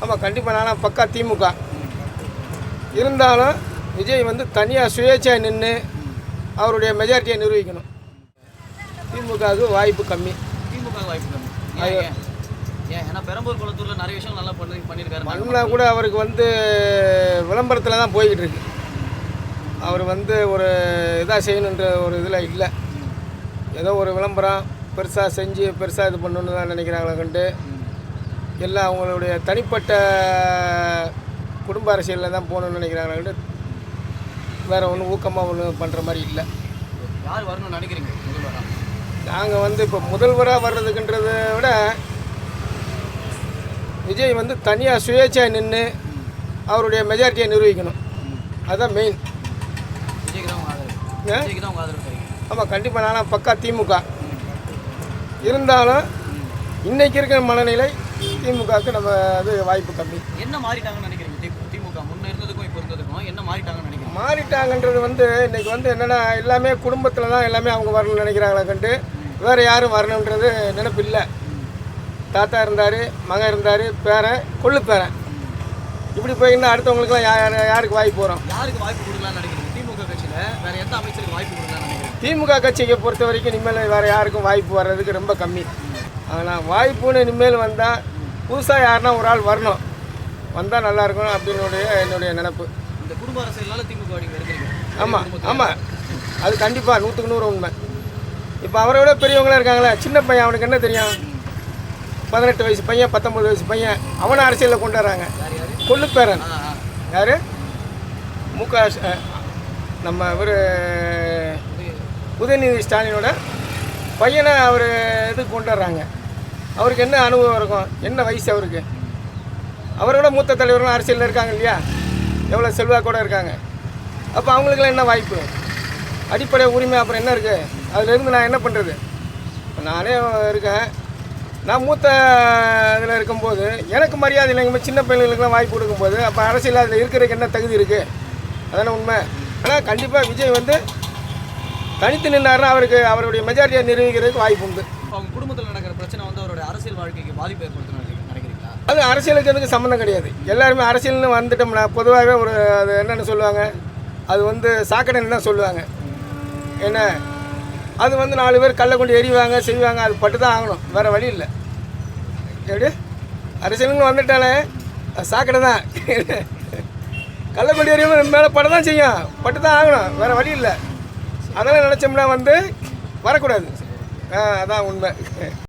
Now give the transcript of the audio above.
ஆமாம், கண்டிப்பாக நானும் பக்கா திமுக. இருந்தாலும் விஜய் வந்து தனியாக சுயேட்சையாக நின்று அவருடைய மெஜாரிட்டியை நிரூபிக்கணும். திமுகவுக்கு வாய்ப்பு கம்மி. ஏன்னா பெரம்பூர் குளத்தூரில் நிறைய விஷயம் நல்லா பண்ணியிருக்காரு. மண்ணா கூட அவருக்கு வந்து விளம்பரத்தில் தான் போய்கிட்டு இருக்கு. அவர் வந்து ஒரு இதாக செய்யணுன்ற ஒரு இதில் இல்லை. ஏதோ ஒரு விளம்பரம் பெருசாக செஞ்சு பெருசாக இது பண்ணணுன்னு தான் நினைக்கிறாங்களே கண்டு எல்லாம் அவங்களுடைய தனிப்பட்ட குடும்ப அரசியலில் தான் போகணுன்னு நினைக்கிறாங்களே கண்டு வேறு ஒன்றும் ஊக்கமாக ஒன்றும் பண்ணுற மாதிரி இல்லை. யார் வரணும்னு நினைக்கிறீங்க முதல்வராக? நாங்கள் வந்து இப்போ முதல்வராக வர்றதுக்குன்றதை விட விஜய் வந்து தனியாக சுயேட்சையாக நின்று அவருடைய மெஜாரிட்டியை நிரூபிக்கணும். அதுதான் மெயின். ஆமாம், கண்டிப்பாக நானும் பக்கா திமுக. இருந்தாலும் இன்றைக்கி இருக்கிற மனநிலை திமுகவுக்கு நம்ம அது வாய்ப்பு கம்மி. என்ன மாறிட்டாங்கன்னு நினைக்கிறீங்க? திமுக முன்னே இருந்ததுக்கும் இப்போ இருந்ததுக்கும் என்ன மாறிட்டாங்கன்னு நினைக்கிறீங்க? மாறிட்டாங்கன்றது வந்து இன்றைக்கி வந்து என்னென்னா எல்லாமே குடும்பத்தில் தான் எல்லாமே அவங்க வரணும்னு நினைக்கிறாங்களே கண்டு வேறு யாரும் வரணுன்றது நினைப்பு இல்லை. தாத்தா இருந்தார், மகன் இருந்தார், பேரன், கொள்ளு பேரன், இப்படி போயிருந்தால் அடுத்தவங்களுக்குலாம் யாருக்கு வாய்ப்பு வரும்? யாருக்கு வாய்ப்பு கொடுக்கலான்னு நினைக்கிறீங்க? திமுக கட்சியில் வேறு எந்த அமைச்சருக்கு வாய்ப்பு கொடுக்கலான்னு நினைக்கிறீங்க? திமுக கட்சியை பொறுத்த வரைக்கும் இனிமேல் வேறு யாருக்கும் வாய்ப்பு வர்றதுக்கு ரொம்ப கம்மி. ஆனால் வாய்ப்புன்னு இனிமேல் வந்தால் புதுசாக யாருன்னா ஒரு ஆள் வரணும், வந்தால் நல்லாயிருக்கணும் அப்படின்னு என்னுடைய நினப்பு. இந்த குடும்ப அரசியலால் திமுக எடுக்கிறீங்க? ஆமாம் ஆமாம், அது கண்டிப்பாக 100க்கு 100 உண்மை. இப்போ அவரை விட பெரியவங்களாம் இருக்காங்களே, சின்ன பையன் அவனுக்கு என்ன தெரியும்? 18 வயசு பையன், 19 வயசு பையன், அவனை அரசியலில் கொண்டு வராங்க. கொள்ளு பேரன் யார்? நம்ம இவர் உதயநிதி ஸ்டாலினோட பையனை அவர் இதுக்கு கொண்டு வர்றாங்க. அவருக்கு என்ன அனுபவம் இருக்கும்? என்ன வயசு அவருக்கு? அவரோட மூத்த தலைவர்களும் அரசியலில் இருக்காங்க இல்லையா? எவ்வளோ செல்வாக்கூட இருக்காங்க. அப்போ அவங்களுக்கெல்லாம் என்ன வாய்ப்பு? அடிப்படை உரிமை அப்புறம் என்ன இருக்குது? அதிலேருந்து நான் என்ன பண்ணுறது? இப்போ நானே இருக்கேன், நான் மூத்த இதில் இருக்கும்போது எனக்கு மரியாதை இல்லைங்க. சின்ன பையன்களுக்கெல்லாம் வாய்ப்பு கொடுக்கும்போது அப்போ அரசியல் அதில் இருக்கிறதுக்கு என்ன தகுதி இருக்குது? அதான உண்மை. ஆனால் கண்டிப்பாக விஜய் வந்து தனித்து நின்றாருன்னா அவருடைய மெஜாரிட்டியை நிரூபிக்கிறதுக்கு வாய்ப்பு உண்டு. அவங்க குடும்பத்தில் நடக்கிற பிரச்சனை வந்து அவருடைய அரசியல் வாழ்க்கைக்கு பாதிப்பு ஏற்படுத்தணும்னு நினைக்கிறீங்களா? அது அரசியலுக்கு அதுக்கு சம்மந்தம் கிடையாது. எல்லாருமே அரசியல்னு வந்துட்டோம்னா பொதுவாகவே ஒரு அது என்னென்னு சொல்லுவாங்க, அது வந்து சாக்கடைன்னு தான் சொல்லுவாங்க. என்ன அது வந்து 4 பேர் கல்லை கொண்டு எறிவாங்க செய்வாங்க, அது பட்டு தான் ஆகணும், வேறு வழி இல்லை. எப்படி அரசியலுன்னு வந்துட்டாலே சாக்கடை தான். கல்லை கொண்டு எறியும் மேலே பட தான் செய்யும், பட்டு தான் ஆகணும், வேறு வழி இல்லை. அதெல்லாம் நினச்சோம்னா வந்து வரக்கூடாது. அதான் உண்மை.